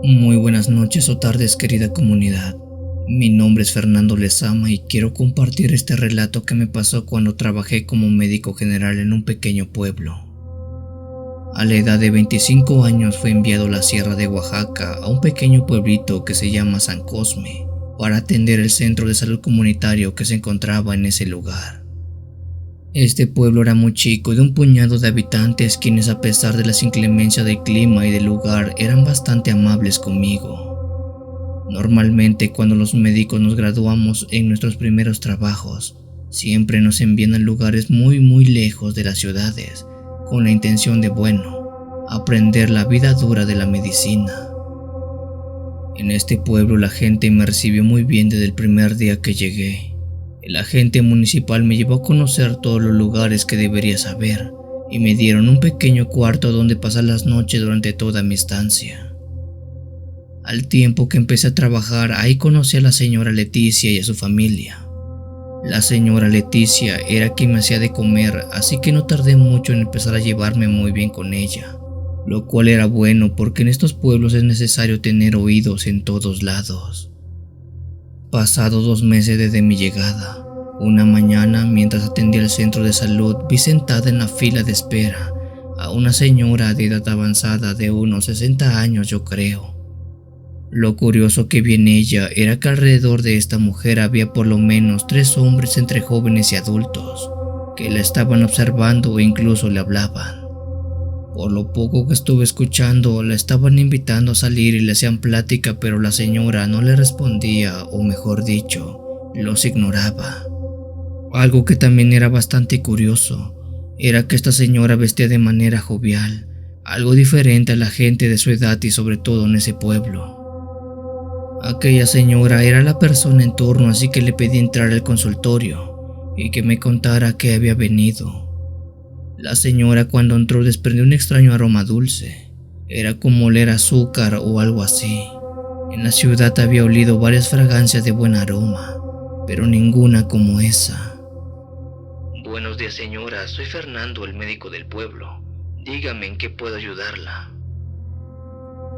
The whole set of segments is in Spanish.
Muy buenas noches o tardes, querida comunidad. Mi nombre es Fernando Lezama y quiero compartir este relato que me pasó cuando trabajé como médico general en un pequeño pueblo. A la edad de 25 años fui enviado a la sierra de Oaxaca, a un pequeño pueblito que se llama San Cosme, para atender el centro de salud comunitario que se encontraba en ese lugar. Este pueblo era muy chico, de un puñado de habitantes quienes, a pesar de las inclemencias del clima y del lugar, eran bastante amables conmigo. Normalmente, cuando los médicos nos graduamos en nuestros primeros trabajos, siempre nos envían a lugares muy lejos de las ciudades, con la intención de, aprender la vida dura de la medicina. En este pueblo la gente me recibió muy bien desde el primer día que llegué. El agente municipal me llevó a conocer todos los lugares que debería saber y me dieron un pequeño cuarto donde pasar las noches durante toda mi estancia. Al tiempo que empecé a trabajar, ahí conocí a la señora Leticia y a su familia. La señora Leticia era quien me hacía de comer, así que no tardé mucho en empezar a llevarme muy bien con ella, lo cual era bueno porque en estos pueblos es necesario tener oídos en todos lados. Pasados 2 meses desde mi llegada, una mañana mientras atendía el centro de salud vi sentada en la fila de espera a una señora de edad avanzada de unos 60 años yo creo. Lo curioso que vi en ella era que alrededor de esta mujer había por lo menos 3 hombres entre jóvenes y adultos que la estaban observando e incluso le hablaban. Por lo poco que estuve escuchando, la estaban invitando a salir y le hacían plática, pero la señora no le respondía, o mejor dicho, los ignoraba. Algo que también era bastante curioso era que esta señora vestía de manera jovial, algo diferente a la gente de su edad y sobre todo en ese pueblo. Aquella señora era la persona en turno, así que le pedí entrar al consultorio y que me contara qué había venido. La señora cuando entró desprendió un extraño aroma dulce. Era como oler azúcar o algo así. En la ciudad había olido varias fragancias de buen aroma, pero ninguna como esa. Buenos días, señora. Soy Fernando, el médico del pueblo. Dígame en qué puedo ayudarla.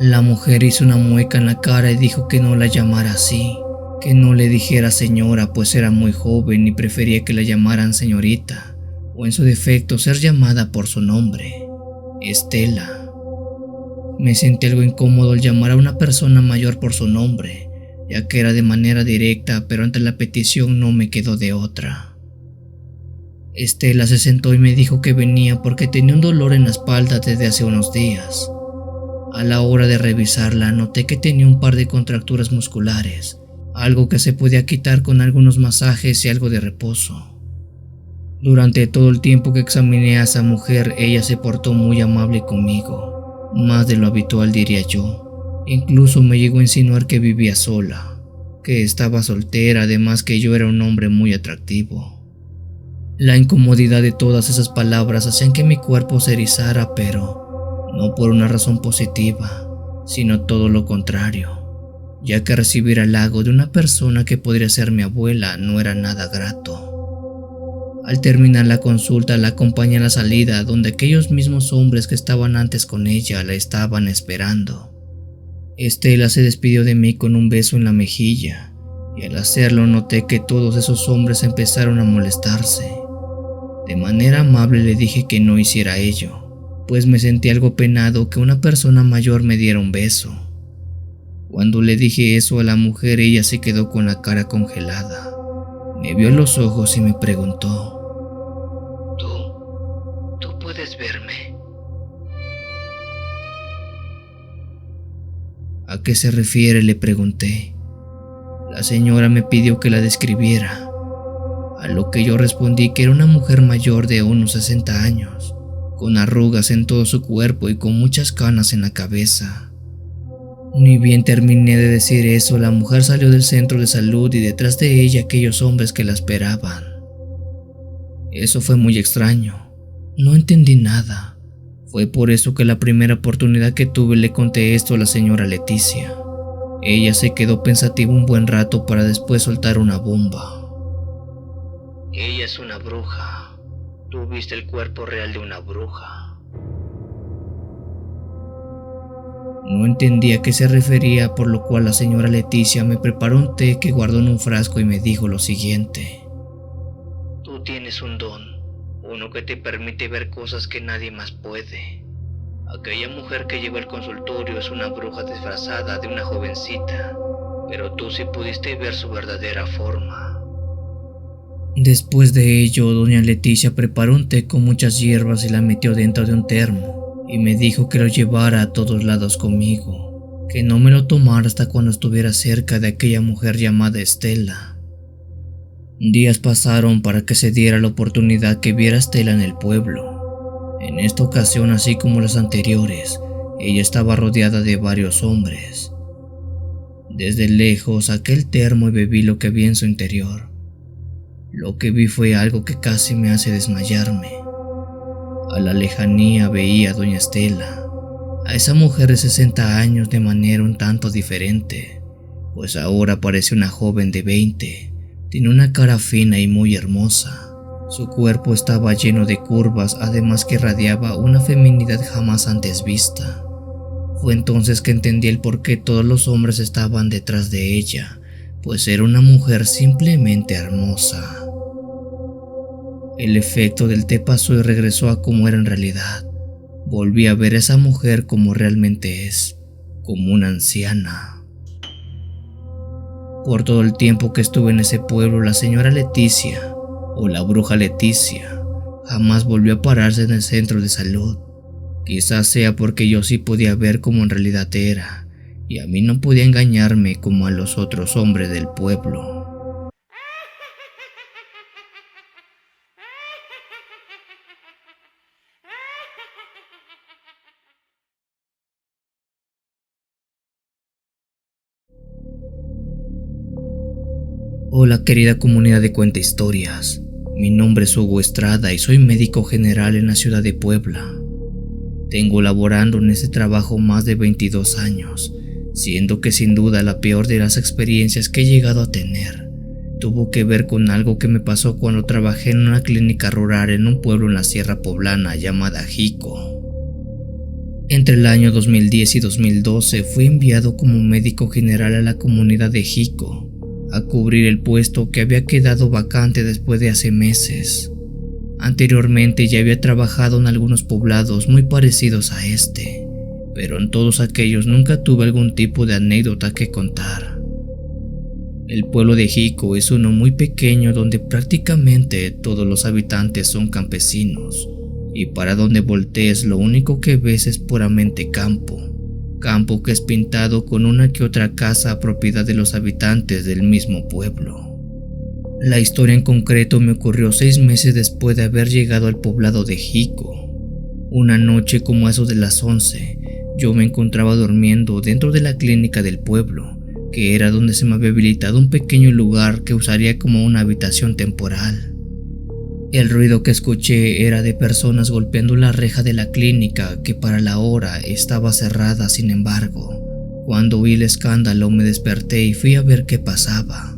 La mujer hizo una mueca en la cara y dijo que no la llamara así, que no le dijera señora pues era muy joven y prefería que la llamaran señorita, o en su defecto ser llamada por su nombre, Estela. Me sentí algo incómodo al llamar a una persona mayor por su nombre, ya que era de manera directa, pero ante la petición no me quedó de otra. Estela se sentó y me dijo que venía porque tenía un dolor en la espalda desde hace unos días. A la hora de revisarla noté que tenía un par de contracturas musculares, algo que se podía quitar con algunos masajes y algo de reposo. Durante todo el tiempo que examiné a esa mujer, ella se portó muy amable conmigo, más de lo habitual diría yo. Incluso me llegó a insinuar que vivía sola, que estaba soltera, además que yo era un hombre muy atractivo. La incomodidad de todas esas palabras hacían que mi cuerpo se erizara, pero no por una razón positiva, sino todo lo contrario, ya que recibir halago de una persona que podría ser mi abuela no era nada grato. Al terminar la consulta la acompañé a la salida, donde aquellos mismos hombres que estaban antes con ella la estaban esperando. Estela se despidió de mí con un beso en la mejilla, y al hacerlo noté que todos esos hombres empezaron a molestarse. De manera amable le dije que no hiciera ello, pues me sentí algo penado que una persona mayor me diera un beso. Cuando le dije eso a la mujer, ella se quedó con la cara congelada. Me vio a los ojos y me preguntó: ¿Tú puedes verme? ¿A qué se refiere?, le pregunté. La señora me pidió que la describiera, a lo que yo respondí que era una mujer mayor de unos 60 años, con arrugas en todo su cuerpo y con muchas canas en la cabeza. Ni bien terminé de decir eso, la mujer salió del centro de salud y detrás de ella aquellos hombres que la esperaban. Eso fue muy extraño. No entendí nada. Fue por eso que la primera oportunidad que tuve le conté esto a la señora Leticia. Ella se quedó pensativa un buen rato para después soltar una bomba. Ella es una bruja. Tú viste el cuerpo real de una bruja. No entendía a qué se refería, por lo cual la señora Leticia me preparó un té que guardó en un frasco y me dijo lo siguiente: Tú tienes un don, uno que te permite ver cosas que nadie más puede. Aquella mujer que llegó al consultorio es una bruja disfrazada de una jovencita, pero tú sí pudiste ver su verdadera forma. Después de ello, doña Leticia preparó un té con muchas hierbas y la metió dentro de un termo y me dijo que lo llevara a todos lados conmigo, que no me lo tomara hasta cuando estuviera cerca de aquella mujer llamada Estela. Días pasaron para que se diera la oportunidad que viera a Estela en el pueblo. En esta ocasión, así como las anteriores, ella estaba rodeada de varios hombres. Desde lejos saqué el termo y bebí lo que había en su interior. Lo que vi fue algo que casi me hace desmayarme. A la lejanía veía a doña Estela, a esa mujer de 60 años de manera un tanto diferente, pues ahora parece una joven de 20. Tiene una cara fina y muy hermosa. Su cuerpo estaba lleno de curvas, además que irradiaba una feminidad jamás antes vista. Fue entonces que entendí el por qué todos los hombres estaban detrás de ella, pues era una mujer simplemente hermosa. El efecto del té pasó y regresó a como era en realidad. Volví a ver a esa mujer como realmente es, como una anciana. Por todo el tiempo que estuve en ese pueblo, la señora Leticia, o la bruja Leticia, jamás volvió a pararse en el centro de salud. Quizás sea porque yo sí podía ver como en realidad era, y a mí no podía engañarme como a los otros hombres del pueblo. Hola querida comunidad de Cuenta Historias, mi nombre es Hugo Estrada y soy médico general en la ciudad de Puebla. Tengo laborando en este trabajo más de 22 años, siendo que sin duda la peor de las experiencias que he llegado a tener tuvo que ver con algo que me pasó cuando trabajé en una clínica rural en un pueblo en la sierra poblana llamada Jico. Entre el año 2010 y 2012 fui enviado como médico general a la comunidad de Jico, a cubrir el puesto que había quedado vacante después de hace meses. Anteriormente ya había trabajado en algunos poblados muy parecidos a este, pero en todos aquellos nunca tuve algún tipo de anécdota que contar. El pueblo de Jico es uno muy pequeño donde prácticamente todos los habitantes son campesinos, y para donde voltees lo único que ves es puramente campo que es pintado con una que otra casa propiedad de los habitantes del mismo pueblo. La historia en concreto me ocurrió 6 meses después de haber llegado al poblado de Jico. Una noche como a eso de las 11, yo me encontraba durmiendo dentro de la clínica del pueblo, que era donde se me había habilitado un pequeño lugar que usaría como una habitación temporal. El ruido que escuché era de personas golpeando la reja de la clínica, que para la hora estaba cerrada. Sin embargo, cuando oí el escándalo me desperté y fui a ver qué pasaba.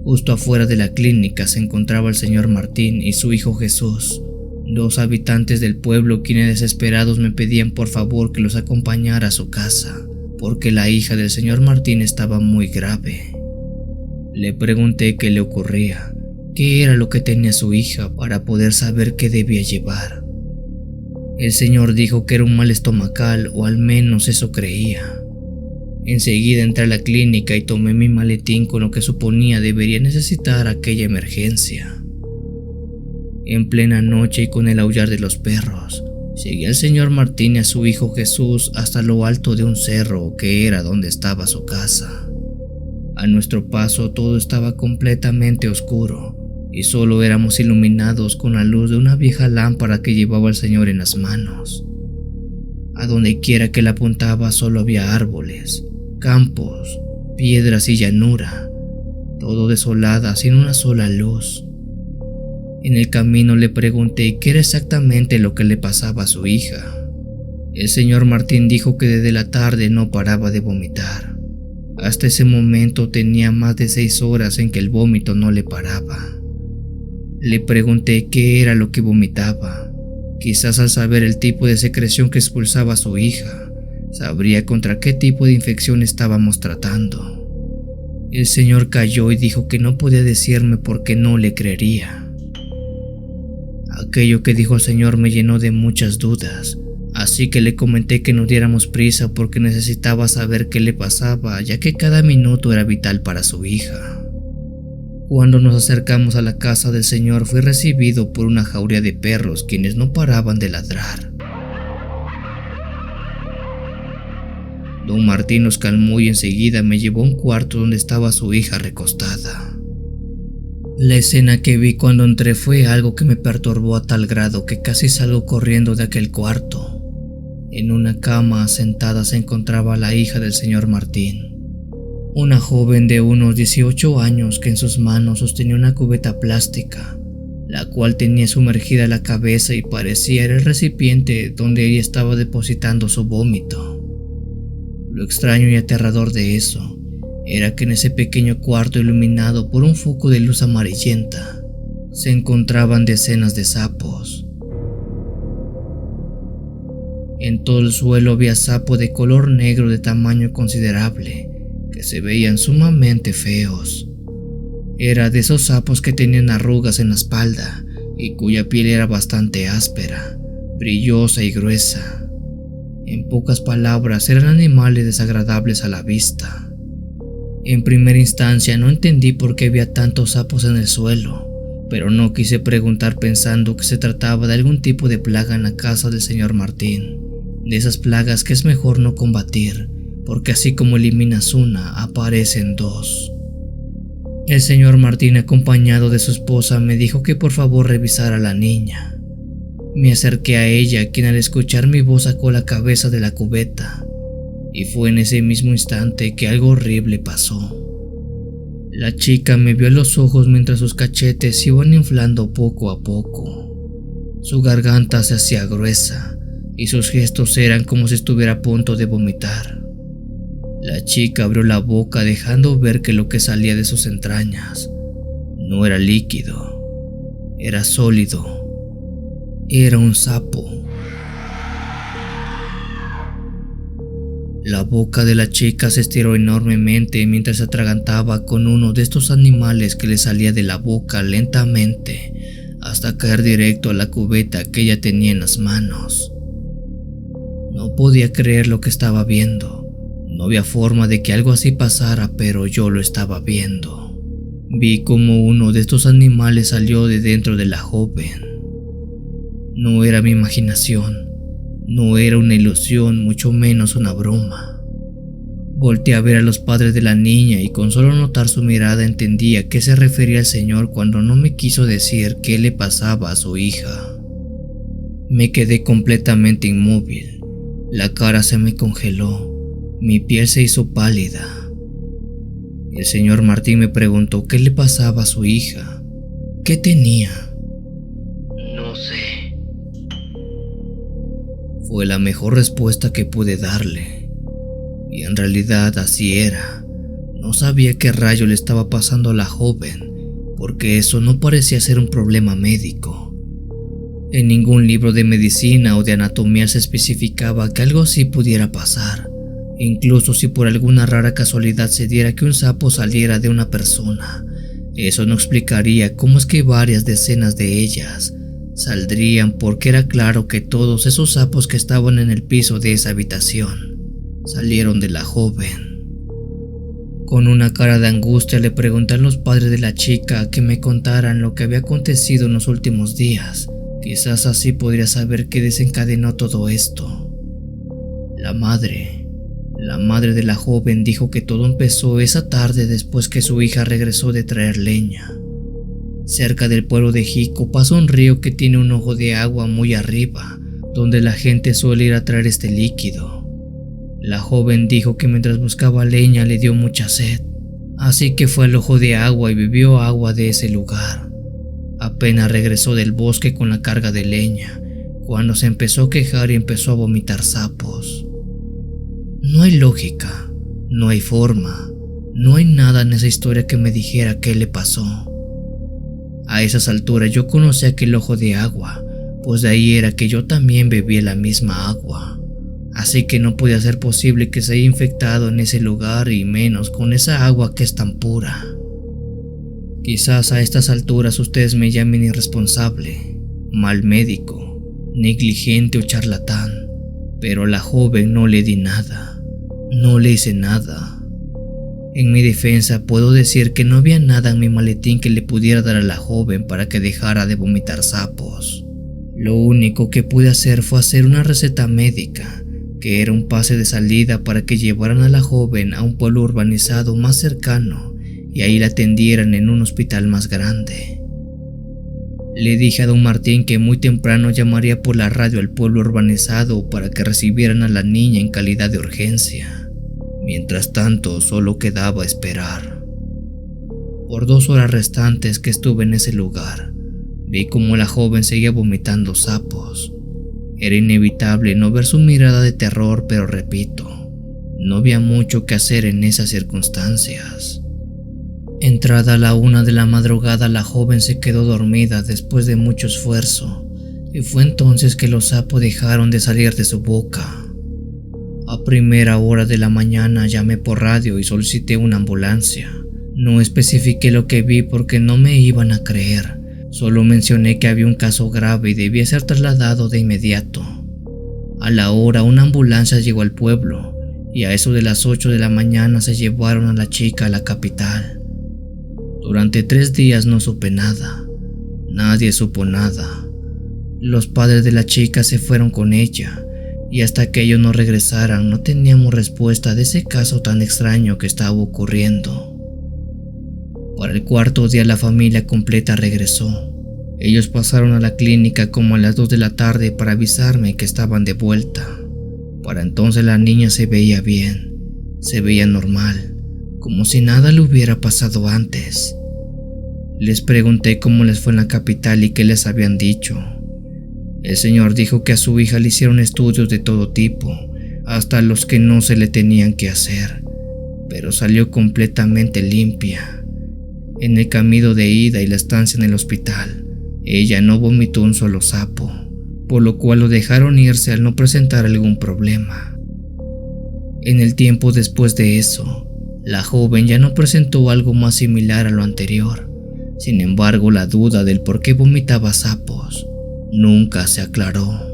Justo afuera de la clínica se encontraba el señor Martín y su hijo Jesús, 2 habitantes del pueblo quienes desesperados me pedían por favor que los acompañara a su casa, porque la hija del señor Martín estaba muy grave. Le pregunté qué le ocurría, qué era lo que tenía su hija para poder saber qué debía llevar. El señor dijo que era un mal estomacal, o al menos eso creía. Enseguida entré a la clínica y tomé mi maletín con lo que suponía debería necesitar aquella emergencia. En plena noche y con el aullar de los perros, seguí al señor Martín y a su hijo Jesús hasta lo alto de un cerro que era donde estaba su casa. A nuestro paso todo estaba completamente oscuro y solo éramos iluminados con la luz de una vieja lámpara que llevaba el señor en las manos. A donde quiera que la apuntaba solo había árboles, campos, piedras y llanura, todo desolada sin una sola luz. En el camino le pregunté qué era exactamente lo que le pasaba a su hija. El señor Martín dijo que desde la tarde no paraba de vomitar. Hasta ese momento tenía más de 6 horas en que el vómito no le paraba. Le pregunté qué era lo que vomitaba. Quizás al saber el tipo de secreción que expulsaba su hija, sabría contra qué tipo de infección estábamos tratando. El señor calló y dijo que no podía decirme porque no le creería. Aquello que dijo el señor me llenó de muchas dudas, así que le comenté que nos diéramos prisa porque necesitaba saber qué le pasaba, ya que cada minuto era vital para su hija. Cuando nos acercamos a la casa del señor, fui recibido por una jauría de perros quienes no paraban de ladrar. Don Martín nos calmó y enseguida me llevó a un cuarto donde estaba su hija recostada. La escena que vi cuando entré fue algo que me perturbó a tal grado que casi salgo corriendo de aquel cuarto. En una cama sentada se encontraba la hija del señor Martín, una joven de unos 18 años que en sus manos sostenía una cubeta plástica, la cual tenía sumergida la cabeza y parecía el recipiente donde ella estaba depositando su vómito. Lo extraño y aterrador de eso era que en ese pequeño cuarto iluminado por un foco de luz amarillenta se encontraban decenas de sapos. En todo el suelo había sapos de color negro de tamaño considerable que se veían sumamente feos. Era de esos sapos que tenían arrugas en la espalda y cuya piel era bastante áspera, brillosa y gruesa. En pocas palabras, eran animales desagradables a la vista. En primera instancia no entendí por qué había tantos sapos en el suelo, pero no quise preguntar pensando que se trataba de algún tipo de plaga en la casa del señor Martín, de esas plagas que es mejor no combatir, porque así como eliminas una, aparecen dos. El señor Martín, acompañado de su esposa, me dijo que por favor revisara a la niña. Me acerqué a ella, quien al escuchar mi voz sacó la cabeza de la cubeta, y fue en ese mismo instante que algo horrible pasó. La chica me vio a los ojos mientras sus cachetes se iban inflando poco a poco. Su garganta se hacía gruesa y sus gestos eran como si estuviera a punto de vomitar. La chica abrió la boca dejando ver que lo que salía de sus entrañas no era líquido, era sólido. Era un sapo. La boca de la chica se estiró enormemente mientras se atragantaba con uno de estos animales que le salía de la boca lentamente hasta caer directo a la cubeta que ella tenía en las manos. No podía creer lo que estaba viendo. No había forma de que algo así pasara, pero yo lo estaba viendo. Vi como uno de estos animales salió de dentro de la joven. No era mi imaginación, no era una ilusión, mucho menos una broma. Volteé a ver a los padres de la niña y con solo notar su mirada entendía a qué se refería el señor cuando no me quiso decir qué le pasaba a su hija. Me quedé completamente inmóvil, la cara se me congeló, mi piel se hizo pálida. El señor Martín me preguntó qué le pasaba a su hija, qué tenía. No sé. Fue la mejor respuesta que pude darle, y en realidad así era. No sabía qué rayo le estaba pasando a la joven, porque eso no parecía ser un problema médico. En ningún libro de medicina o de anatomía se especificaba que algo así pudiera pasar, incluso si por alguna rara casualidad se diera que un sapo saliera de una persona. Eso no explicaría cómo es que varias decenas de ellas saldrían, porque era claro que todos esos sapos que estaban en el piso de esa habitación salieron de la joven. Con una cara de angustia le pregunté a los padres de la chica que me contaran lo que había acontecido en los últimos días. Quizás así podría saber qué desencadenó todo esto. La madre de la joven dijo que todo empezó esa tarde después que su hija regresó de traer leña. Cerca del pueblo de Jico pasa un río que tiene un ojo de agua muy arriba, donde la gente suele ir a traer este líquido. La joven dijo que mientras buscaba leña le dio mucha sed, así que fue al ojo de agua y bebió agua de ese lugar. Apenas regresó del bosque con la carga de leña, cuando se empezó a quejar y empezó a vomitar sapos. No hay lógica, no hay forma, no hay nada en esa historia que me dijera qué le pasó. A esas alturas yo conocía aquel ojo de agua, pues de ahí era que yo también bebía la misma agua. así que no podía ser posible que se haya infectado en ese lugar y menos con esa agua que es tan pura. Quizás a estas alturas ustedes me llamen irresponsable, mal médico, negligente o charlatán, pero a la joven no le di nada, no le hice nada. En mi defensa puedo decir que no había nada en mi maletín que le pudiera dar a la joven para que dejara de vomitar sapos. Lo único que pude hacer fue hacer una receta médica, que era un pase de salida para que llevaran a la joven a un pueblo urbanizado más cercano y ahí la atendieran en un hospital más grande. Le dije a don Martín que muy temprano llamaría por la radio al pueblo urbanizado para que recibieran a la niña en calidad de urgencia. Mientras tanto, solo quedaba esperar. Por 2 horas restantes que estuve en ese lugar, vi cómo la joven seguía vomitando sapos. Era inevitable no ver su mirada de terror, pero repito, no había mucho que hacer en esas circunstancias. Entrada a la 1 de la madrugada, la joven se quedó dormida después de mucho esfuerzo, y fue entonces que los sapos dejaron de salir de su boca. A primera hora de la mañana llamé por radio y solicité una ambulancia. No especifiqué lo que vi porque no me iban a creer. Solo mencioné que había un caso grave y debía ser trasladado de inmediato. A la hora una ambulancia llegó al pueblo y a eso de las 8 de la mañana se llevaron a la chica a la capital. Durante 3 días no supe nada. Nadie supo nada. Los padres de la chica se fueron con ella. Y hasta que ellos no regresaran no teníamos respuesta de ese caso tan extraño que estaba ocurriendo. Para el 4.º día la familia completa regresó. Ellos pasaron a la clínica como a las 2 de la tarde para avisarme que estaban de vuelta. Para entonces la niña se veía bien, se veía normal, como si nada le hubiera pasado antes. Les pregunté cómo les fue en la capital y qué les habían dicho. El señor dijo que a su hija le hicieron estudios de todo tipo, hasta los que no se le tenían que hacer, pero salió completamente limpia. En el camino de ida y la estancia en el hospital, ella no vomitó un solo sapo, por lo cual lo dejaron irse al no presentar algún problema. En el tiempo después de eso, la joven ya no presentó algo más similar a lo anterior. Sin embargo, la duda del por qué vomitaba sapos nunca se aclaró.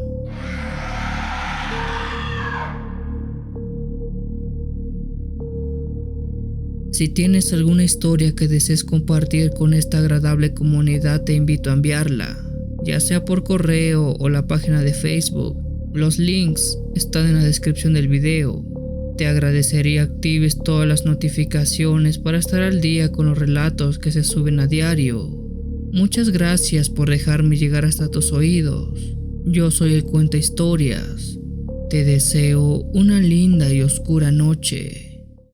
Si tienes alguna historia que desees compartir con esta agradable comunidad, te invito a enviarla, ya sea por correo o la página de Facebook. Los links están en la descripción del video. Te agradecería actives todas las notificaciones para estar al día con los relatos que se suben a diario. Muchas gracias por dejarme llegar hasta tus oídos. Yo soy el Cuenta Historias. Te deseo una linda y oscura noche.